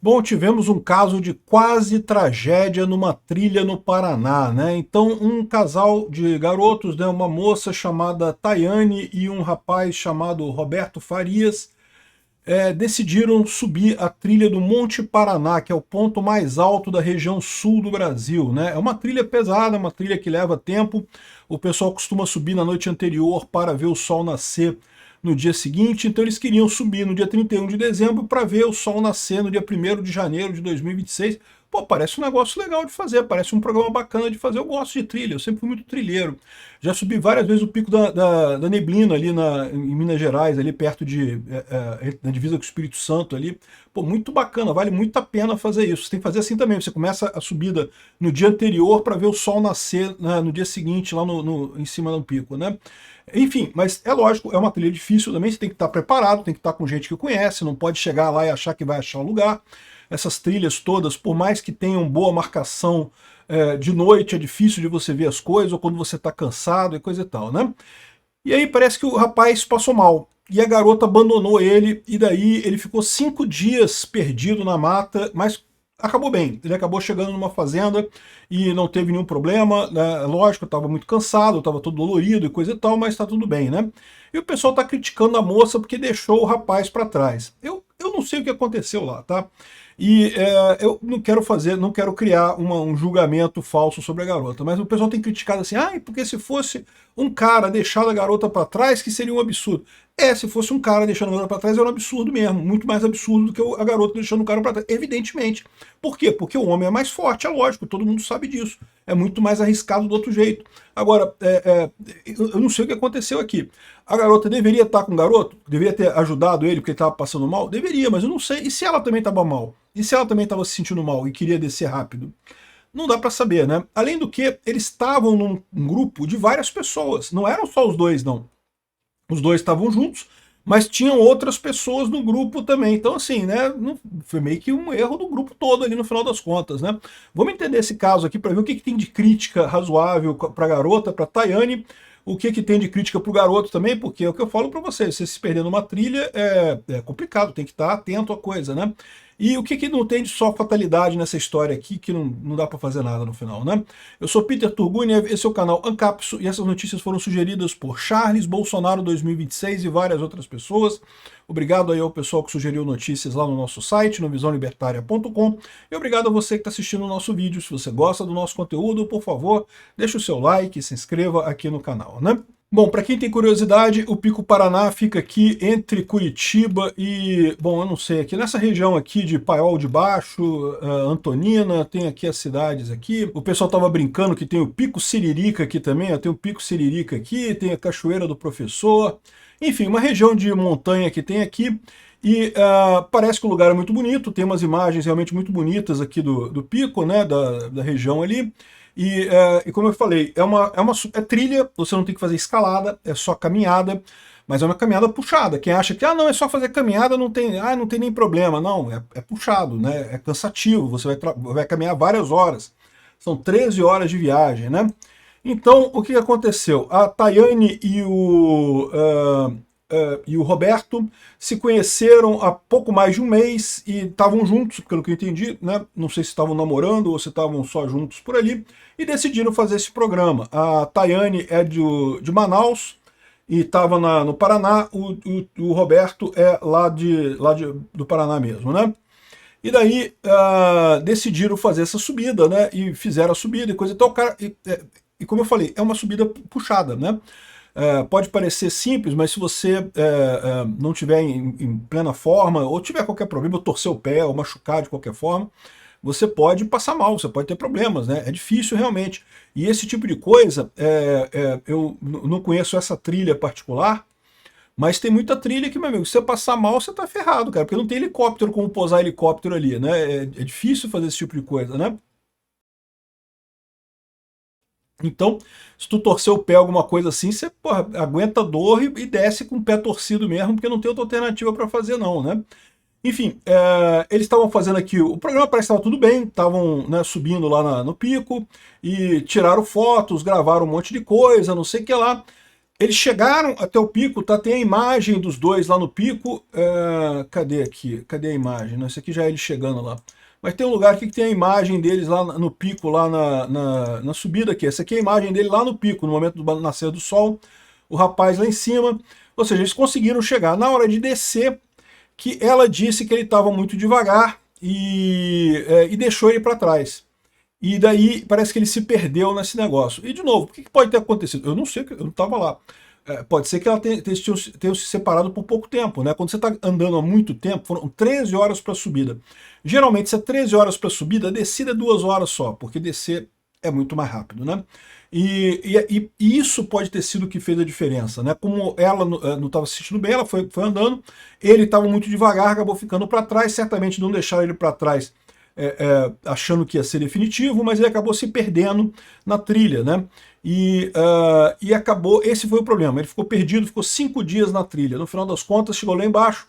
Bom, tivemos um caso de quase tragédia numa trilha no Paraná, né? Então, um casal de garotos, né, uma moça chamada Tayane e um rapaz chamado Roberto Farias, decidiram subir a trilha do Monte Paraná, que é o ponto mais alto da região sul do Brasil, né? É uma trilha pesada, uma trilha que leva tempo. O pessoal costuma subir na noite anterior para ver o sol nascer no dia seguinte, então eles queriam subir no dia 31 de dezembro para ver o sol nascer no dia 1º de janeiro de 2026. Pô, parece um negócio legal de fazer, parece um programa bacana de fazer. Eu gosto de trilha, eu sempre fui muito trilheiro. Já subi várias vezes o Pico da Neblina ali em Minas Gerais, ali perto na divisa com o Espírito Santo ali. Pô, muito bacana, vale muito a pena fazer isso. Você tem que fazer assim também, você começa a subida no dia anterior para ver o sol nascer, né, no dia seguinte lá em cima do pico, né? Enfim, mas é lógico, é uma trilha difícil também, você tem que estar preparado, tem que estar com gente que conhece, não pode chegar lá e achar que vai achar o lugar. Essas trilhas todas, por mais que tenham boa marcação, de noite é difícil de você ver as coisas, ou quando você está cansado e coisa e tal, né? E aí parece que o rapaz passou mal, e a garota abandonou ele, e daí ele ficou 5 dias perdido na mata, mas acabou bem. Ele acabou chegando numa fazenda e não teve nenhum problema, né? Lógico, estava muito cansado, estava todo dolorido e coisa e tal, mas está tudo bem, né? E o pessoal está criticando a moça porque deixou o rapaz para trás. Eu não sei o que aconteceu lá, tá? E eu não quero criar um julgamento falso sobre a garota, mas o pessoal tem criticado assim, porque se fosse um cara deixando a garota para trás, que seria um absurdo. Se fosse um cara deixando a garota para trás, era um absurdo mesmo, muito mais absurdo do que a garota deixando o cara para trás, evidentemente. Por quê? Porque o homem é mais forte, é lógico, todo mundo sabe disso. É muito mais arriscado do outro jeito. Agora, eu não sei o que aconteceu aqui. A garota deveria estar com o garoto? Deveria ter ajudado ele porque ele estava passando mal? Deveria, mas eu não sei. E se ela também estava mal? E se ela também estava se sentindo mal e queria descer rápido? Não dá para saber, né? Além do que, eles estavam num grupo de várias pessoas. Não eram só os dois, não. Os dois estavam juntos, mas tinham outras pessoas no grupo também. Então, assim, né? Foi meio que um erro do grupo todo ali no final das contas, né? Vamos entender esse caso aqui para ver o que tem de crítica razoável para a garota, para Tayane, o que tem de crítica para o garoto também, porque é o que eu falo para vocês, você se perder numa trilha é complicado, tem que estar atento à coisa, né? E o que não tem de só fatalidade nessa história aqui, que não dá para fazer nada no final, né? Eu sou Peter Turguniev, esse é o canal Ancapso, e essas notícias foram sugeridas por Charles Bolsonaro 2026 e várias outras pessoas. Obrigado aí ao pessoal que sugeriu notícias lá no nosso site, no visãolibertaria.com, e obrigado a você que está assistindo o nosso vídeo. Se você gosta do nosso conteúdo, por favor, deixe o seu like e se inscreva aqui no canal, né? Bom, para quem tem curiosidade, o Pico Paraná fica aqui entre Curitiba e, bom, eu não sei, aqui nessa região aqui de Paiol de Baixo, Antonina, tem aqui as cidades aqui. O pessoal estava brincando que tem o Pico Siririca aqui também, tem o Pico Siririca aqui, tem a Cachoeira do Professor, enfim, uma região de montanha que tem aqui. E parece que o lugar é muito bonito, tem umas imagens realmente muito bonitas aqui do pico, né, da região ali. E como eu falei, é trilha, você não tem que fazer escalada, é só caminhada, mas é uma caminhada puxada. Quem acha que não, é só fazer caminhada, não tem nem problema. Não, é puxado, né? É cansativo, você vai caminhar várias horas. São 13 horas de viagem, né? Então, o que aconteceu? A Tayane e o Roberto se conheceram há pouco mais de um mês e estavam juntos, pelo que eu entendi, né? Não sei se estavam namorando ou se estavam só juntos por ali, e decidiram fazer esse programa. A Tayane é de Manaus e estava no Paraná, o Roberto é do Paraná mesmo, né? E daí decidiram fazer essa subida, né? E fizeram a subida e coisa e tal. E como eu falei, é uma subida puxada, né? Pode parecer simples, mas se você não tiver em plena forma, ou tiver qualquer problema, ou torcer o pé, ou machucar de qualquer forma, você pode passar mal, você pode ter problemas, né? É difícil realmente. E esse tipo de coisa, eu não conheço essa trilha particular, mas tem muita trilha que, meu amigo, se você passar mal, você tá ferrado, cara, porque não tem helicóptero como pousar helicóptero ali, né? É difícil fazer esse tipo de coisa, né? Então, se tu torcer o pé, alguma coisa assim, você porra, aguenta dor e desce com o pé torcido mesmo, porque não tem outra alternativa para fazer não, né? Enfim, eles estavam fazendo aqui, o programa parece que estava tudo bem, estavam, né, subindo lá no pico, e tiraram fotos, gravaram um monte de coisa, não sei o que lá. Eles chegaram até o pico, tá? Tem a imagem dos dois lá no pico. Cadê aqui? Cadê a imagem? Não, esse aqui já é ele chegando lá. Mas tem um lugar aqui que tem a imagem deles lá no pico, lá na subida aqui. Essa aqui é a imagem dele lá no pico, no momento do nascer do sol. O rapaz lá em cima. Ou seja, eles conseguiram chegar. Na hora de descer, que ela disse que ele estava muito devagar e deixou ele para trás. E daí parece que ele se perdeu nesse negócio. E de novo, o que pode ter acontecido? Eu não sei, eu não estava lá. Pode ser que ela tenha se separado por pouco tempo, né? Quando você está andando há muito tempo, foram 13 horas para a subida. Geralmente, se é 13 horas para a subida, a descida é 2 horas só, porque descer é muito mais rápido, né? E isso pode ter sido o que fez a diferença, né? Como ela não estava se sentindo bem, ela foi andando, ele estava muito devagar, acabou ficando para trás, certamente não deixaram ele para trás achando que ia ser definitivo, mas ele acabou se perdendo na trilha, né? E acabou, esse foi o problema, ele ficou perdido, ficou 5 dias na trilha. No final das contas, chegou lá embaixo,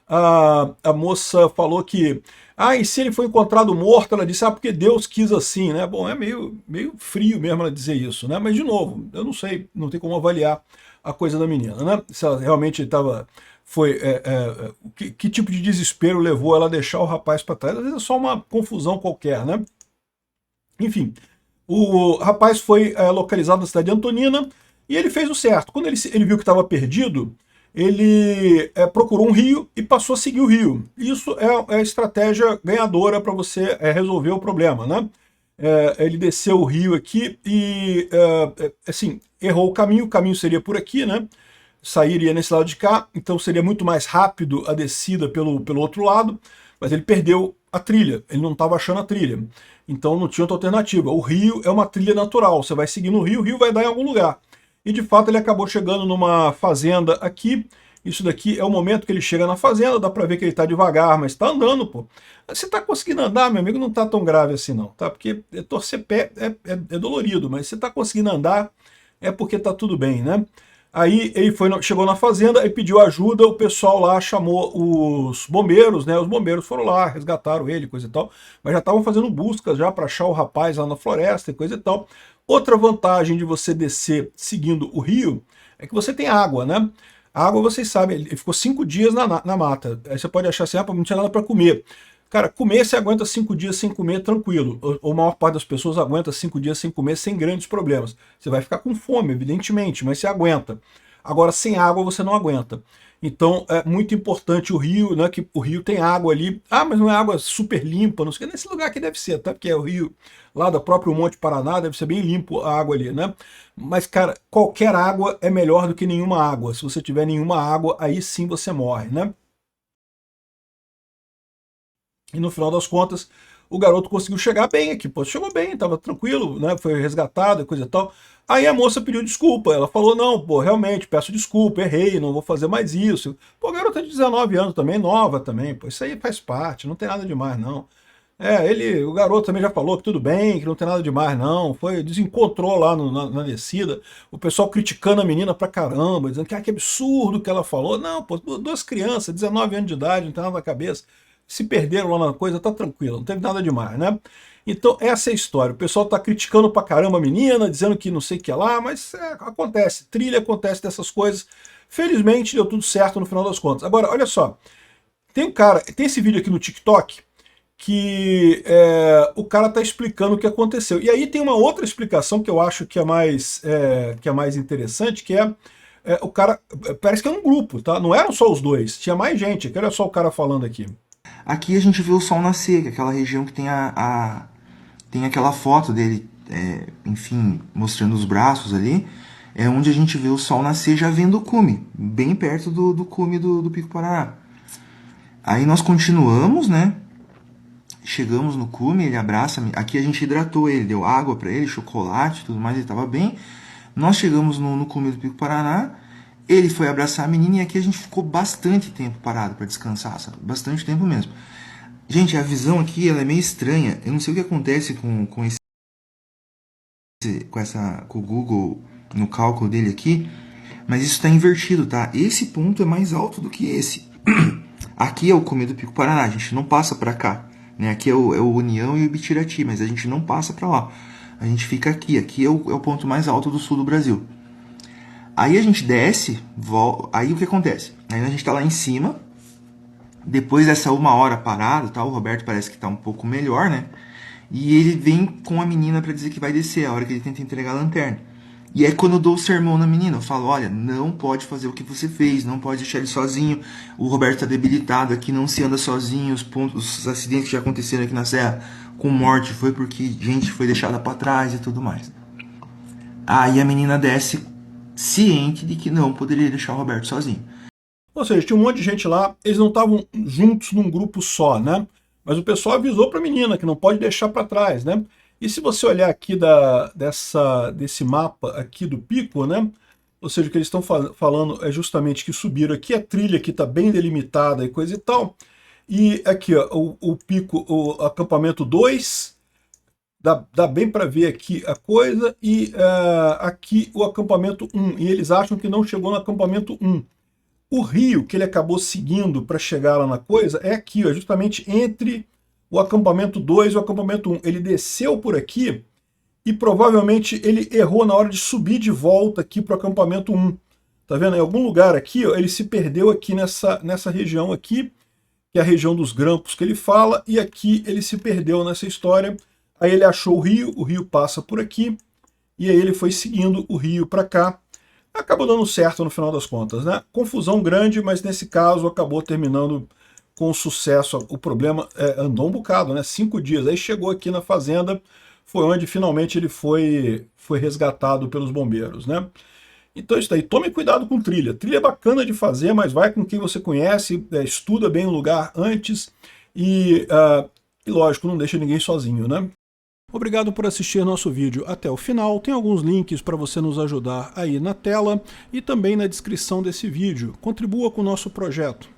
a moça falou que, e se ele foi encontrado morto, ela disse, porque Deus quis assim, né? Bom, é meio frio mesmo ela dizer isso, né? Mas, de novo, eu não sei, não tem como avaliar a coisa da menina, né? Se ela realmente estava... que tipo de desespero levou ela a deixar o rapaz para trás? Às vezes é só uma confusão qualquer, né? Enfim, o rapaz foi localizado na cidade de Antonina e ele fez o certo. Quando ele viu que estava perdido, ele procurou um rio e passou a seguir o rio. Isso é a estratégia ganhadora para você resolver o problema, né? Ele desceu o rio aqui e, assim, errou o caminho seria por aqui, né? Sairia nesse lado de cá, então seria muito mais rápido a descida pelo outro lado, mas ele perdeu a trilha, ele não estava achando a trilha, então não tinha outra alternativa. O rio é uma trilha natural, você vai seguindo o rio vai dar em algum lugar. E de fato ele acabou chegando numa fazenda aqui, isso daqui é o momento que ele chega na fazenda, dá para ver que ele está devagar, mas está andando, pô. Você está conseguindo andar, meu amigo, não está tão grave assim não, tá? Porque torcer pé é dolorido, mas se está conseguindo andar é porque está tudo bem, né? Aí ele chegou na fazenda e pediu ajuda, o pessoal lá chamou os bombeiros, né? Os bombeiros foram lá, resgataram ele, coisa e tal, mas já estavam fazendo buscas já para achar o rapaz lá na floresta e coisa e tal. Outra vantagem de você descer seguindo o rio é que você tem água, né? A água, vocês sabem, ele ficou 5 dias na mata. Aí você pode achar assim, não tinha nada para comer. Cara, comer você aguenta 5 dias sem comer tranquilo. Ou a maior parte das pessoas aguenta 5 dias sem comer sem grandes problemas. Você vai ficar com fome, evidentemente, mas você aguenta. Agora, sem água você não aguenta. Então, é muito importante o rio, né? Que o rio tem água ali. Mas não é água super limpa, não sei o que. Nesse lugar aqui deve ser, tá? Porque é o rio lá do próprio Monte Paraná, deve ser bem limpo a água ali, né? Mas, cara, qualquer água é melhor do que nenhuma água. Se você tiver nenhuma água, aí sim você morre, né? E no final das contas, o garoto conseguiu chegar bem aqui, pô, chegou bem, estava tranquilo, né? Foi resgatado e coisa e tal. Aí a moça pediu desculpa, ela falou, não, pô, realmente, peço desculpa, errei, não vou fazer mais isso. Pô, garota de 19 anos também, nova também, pô, isso aí faz parte, não tem nada demais, não. O garoto também já falou que tudo bem, que não tem nada demais, não. Desencontrou lá na descida, o pessoal criticando a menina pra caramba, dizendo que absurdo que ela falou. Não, pô, 2 crianças, 19 anos de idade, não tem nada na cabeça. Se perderam lá na coisa, tá tranquilo, não teve nada demais, né? Então, essa é a história. O pessoal tá criticando pra caramba a menina, dizendo que não sei o que é lá, mas acontece, trilha acontece dessas coisas. Felizmente deu tudo certo no final das contas. Agora, olha só, tem esse vídeo aqui no TikTok que o cara tá explicando o que aconteceu. E aí tem uma outra explicação que eu acho que é mais interessante, que o cara, parece que é um grupo, tá? Não eram só os dois, tinha mais gente. Olha só o cara falando aqui. Aqui a gente vê o sol nascer, que é aquela região que tem tem aquela foto dele, enfim, mostrando os braços ali, é onde a gente vê o sol nascer já vendo o cume, bem perto do cume do Pico Paraná. Aí nós continuamos, né? Chegamos no cume, ele abraça, aqui a gente hidratou ele, deu água para ele, chocolate, tudo mais, ele estava bem. Nós chegamos no cume do Pico Paraná, ele foi abraçar a menina e aqui a gente ficou bastante tempo parado para descansar, sabe? Bastante tempo mesmo. Gente, a visão aqui ela é meio estranha. Eu não sei o que acontece com o Google no cálculo dele aqui, mas isso está invertido, tá? Esse ponto é mais alto do que esse. Aqui é o cume do Pico Paraná, a gente não passa para cá, né? Aqui é o União e o Ibitirati, mas a gente não passa para lá. A gente fica aqui. Aqui é o ponto mais alto do sul do Brasil. Aí a gente desce, aí o que acontece? Aí a gente tá lá em cima, depois dessa 1 hora parado, tá? O Roberto parece que tá um pouco melhor, né? E ele vem com a menina para dizer que vai descer, a hora que ele tenta entregar a lanterna. E é quando eu dou o sermão na menina, eu falo, olha, não pode fazer o que você fez, não pode deixar ele sozinho, o Roberto tá debilitado aqui, não se anda sozinho, os acidentes que já aconteceram aqui na Serra com morte foi porque gente foi deixada para trás e tudo mais. Aí a menina desce ciente de que não poderia deixar o Roberto sozinho. Ou seja, tinha um monte de gente lá, eles não estavam juntos num grupo só, né? Mas o pessoal avisou para a menina que não pode deixar para trás, né? E se você olhar aqui desse mapa aqui do pico, né? Ou seja, o que eles estão falando é justamente que subiram aqui, a trilha aqui está bem delimitada e coisa e tal. E aqui, ó, o pico, o acampamento 2, dá bem para ver aqui a coisa, e aqui o acampamento 1. E eles acham que não chegou no acampamento 1. O rio que ele acabou seguindo para chegar lá na coisa é aqui, ó, justamente entre o acampamento 2 e o acampamento 1. Ele desceu por aqui e provavelmente ele errou na hora de subir de volta aqui para o acampamento 1. Tá vendo? Em algum lugar aqui, ó, ele se perdeu aqui nessa região aqui, que é a região dos grampos que ele fala, e aqui ele se perdeu nessa história. Aí ele achou o rio passa por aqui, e aí ele foi seguindo o rio para cá. Acabou dando certo no final das contas, né? Confusão grande, mas nesse caso acabou terminando com sucesso. O problema andou um bocado, né? 5 dias. Aí chegou aqui na fazenda, foi onde finalmente ele foi resgatado pelos bombeiros, né? Então isso daí, tome cuidado com trilha. Trilha é bacana de fazer, mas vai com quem você conhece, estuda bem o lugar antes e lógico, não deixa ninguém sozinho, né? Obrigado por assistir nosso vídeo até o final. Tem alguns links para você nos ajudar aí na tela e também na descrição desse vídeo. Contribua com o nosso projeto.